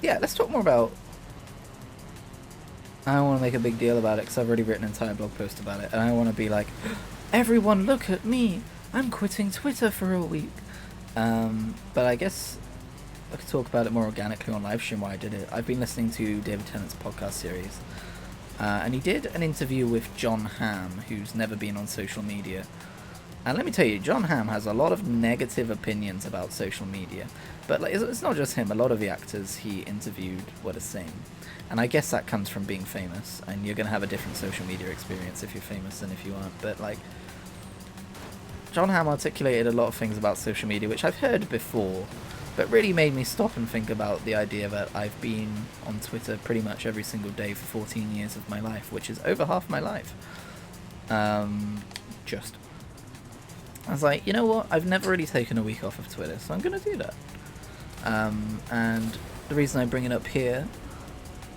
Yeah, let's talk more about. I don't want to make a big deal about it because I've already written an entire blog post about it, and I want to be like, everyone, look at me! I'm quitting Twitter for a week. But I guess I could talk about it more organically on livestream while I did it. I've been listening to David Tennant's podcast series, and he did an interview with Jon Hamm, who's never been on social media. And let me tell you, Jon Hamm has a lot of negative opinions about social media. But like, it's not just him. A lot of the actors he interviewed were the same. And I guess that comes from being famous. And you're going to have a different social media experience if you're famous than if you aren't. But like, Jon Hamm articulated a lot of things about social media, which I've heard before, but really made me stop and think about the idea that I've been on Twitter pretty much every single day for 14 years of my life, which is over half my life. I was like, you know what? I've never really taken a week off of Twitter, so I'm going to do that. And the reason I bring it up here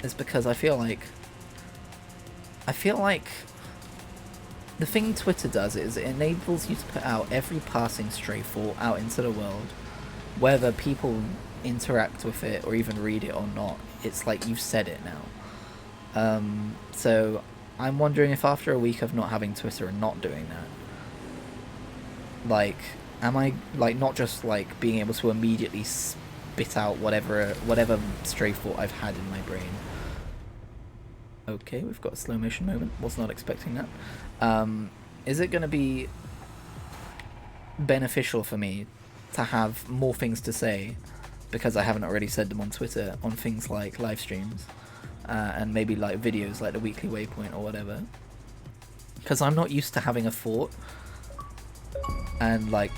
is because I feel like the thing Twitter does is it enables you to put out every passing stray thought out into the world, whether people interact with it or even read it or not. It's like you've said it now. So I'm wondering if after a week of not having Twitter and not doing that, like, am I, like, not just, like, being able to immediately spit out whatever stray thought I've had in my brain. Okay, we've got a slow motion moment. Was not expecting that. Is it going to be beneficial for me to have more things to say, because I haven't already said them on Twitter, on things like live streams, and maybe, like, videos like the Weekly Waypoint or whatever? Because I'm not used to having a thought and like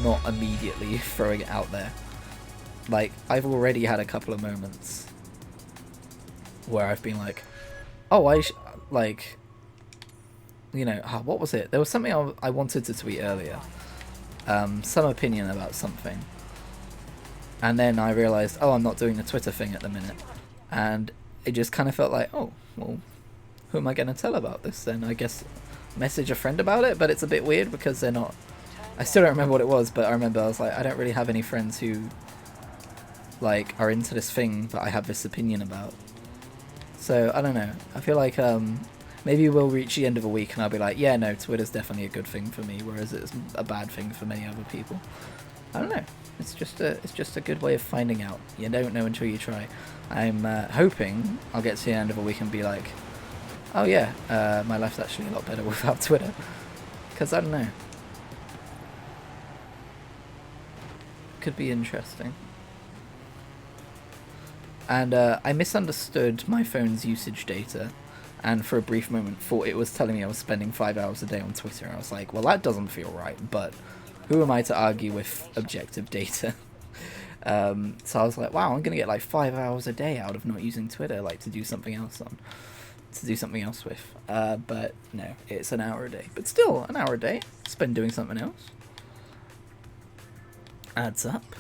not immediately throwing it out there. Like, I've already had a couple of moments where I've been like, oh, like, you know, what was it? There was something I wanted to tweet earlier, some opinion about something, and then I realized, oh, I'm not doing the Twitter thing at the minute, and it just kind of felt like, oh, well, who am I going to tell about this then? I guess message a friend about it, but it's a bit weird because they're not. I still don't remember what it was, but I remember I was like, I don't really have any friends who, like, are into this thing that I have this opinion about. So, I don't know. I feel like, maybe we'll reach the end of a week and I'll be like, yeah, no, Twitter's definitely a good thing for me, whereas it's a bad thing for many other people. I don't know. It's just a good way of finding out. You don't know until you try. I'm hoping I'll get to the end of a week and be like, oh yeah, my life's actually a lot better without Twitter. Because, I don't know. Could be interesting. And I misunderstood my phone's usage data, and for a brief moment thought it was telling me I was spending 5 hours a day on Twitter. I was like, well, that doesn't feel right, but who am I to argue with objective data? So I was like, wow, I'm gonna get like 5 hours a day out of not using Twitter, like to do something else with. But no, it's an hour a day. But still, an hour a day spent doing something else adds up.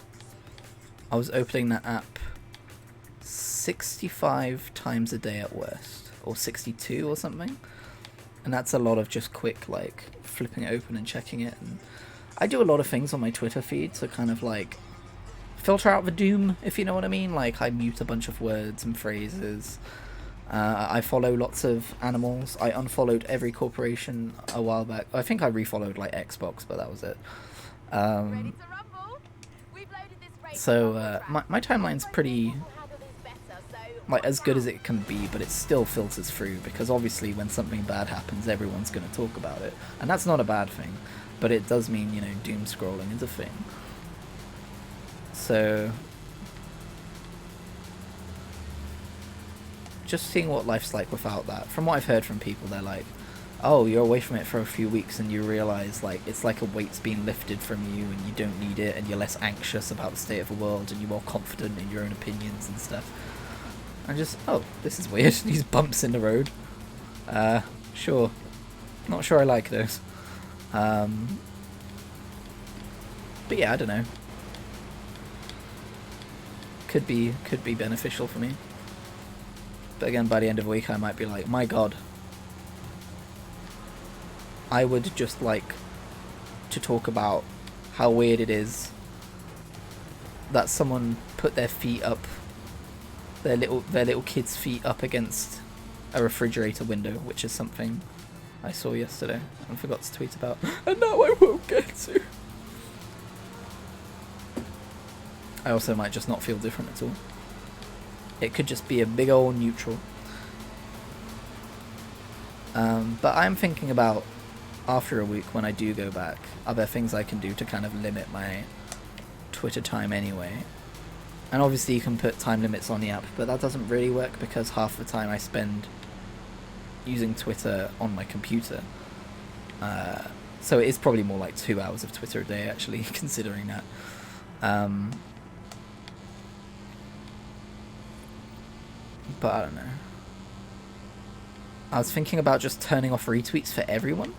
I was opening that app 65 times a day at worst, or 62 or something, and that's a lot of just quick, like, flipping it open and checking it. And I do a lot of things on my Twitter feed to kind of like filter out the doom, if you know what I mean. Like, I mute a bunch of words and phrases. I follow lots of animals. I unfollowed every corporation a while back. I think I refollowed like Xbox, but that was it. So my timeline's pretty, like, as good as it can be, but it still filters through, because obviously when something bad happens, everyone's going to talk about it, and that's not a bad thing, but it does mean, you know, doom scrolling is a thing. So just seeing what life's like without that. From what I've heard from people, they're like, oh, you're away from it for a few weeks and you realize, like, it's like a weight's being lifted from you and you don't need it, and you're less anxious about the state of the world and you're more confident in your own opinions and stuff. And just, oh, this is weird. These bumps in the road. Sure. Not sure I like those. But yeah, I don't know. Could be beneficial for me. But again, by the end of the week, I might be like, my god, I would just like to talk about how weird it is that someone put their feet up their little kids' feet up against a refrigerator window, which is something I saw yesterday and forgot to tweet about, and now I won't get to. I also might just not feel different at all. It could just be a big old neutral. But I'm thinking about, after a week when I do go back, are there things I can do to kind of limit my Twitter time anyway? And obviously you can put time limits on the app, but that doesn't really work because half the time I spend using Twitter on my computer. So it is probably more like 2 hours of Twitter a day, actually, considering that. But I don't know. I was thinking about just turning off retweets for everyone,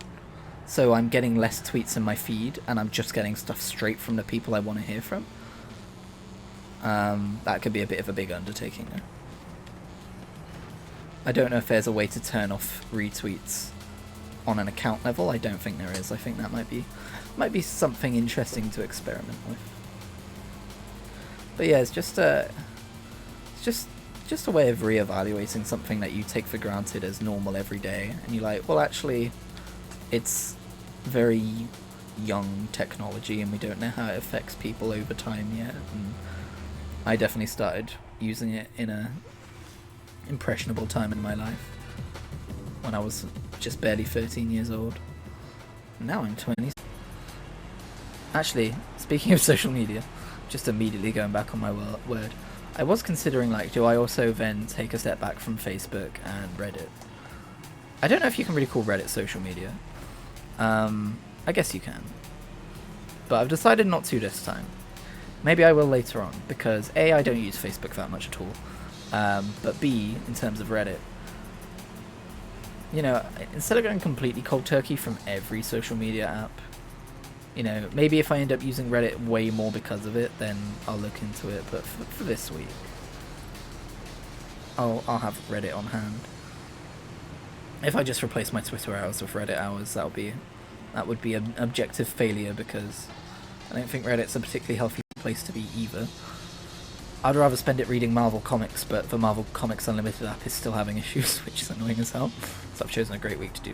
so I'm getting less tweets in my feed and I'm just getting stuff straight from the people I want to hear from. That could be a bit of a big undertaking though. I don't know if there's a way to turn off retweets on an account level. I don't think there is. I think that might be something interesting to experiment with. But yeah, it's just a way of reevaluating something that you take for granted as normal every day, and you're like, well, actually, it's very young technology, and we don't know how it affects people over time yet. And I definitely started using it in a impressionable time in my life, when I was just barely 13 years old. Now I'm 20. Actually, speaking of social media, just immediately going back on my word, I was considering, like, do I also then take a step back from Facebook and Reddit? I don't know if you can really call Reddit social media. I guess you can. But I've decided not to this time. Maybe I will later on, because A, I don't use Facebook that much at all. But B, in terms of Reddit, you know, instead of going completely cold turkey from every social media app, you know, maybe if I end up using Reddit way more because of it, then I'll look into it. But for this week, I'll have Reddit on hand. If I just replace my Twitter hours with Reddit hours, that would be an objective failure, because I don't think Reddit's a particularly healthy place to be either. I'd rather spend it reading Marvel Comics, but the Marvel Comics Unlimited app is still having issues, which is annoying as hell. So I've chosen a great week to do that.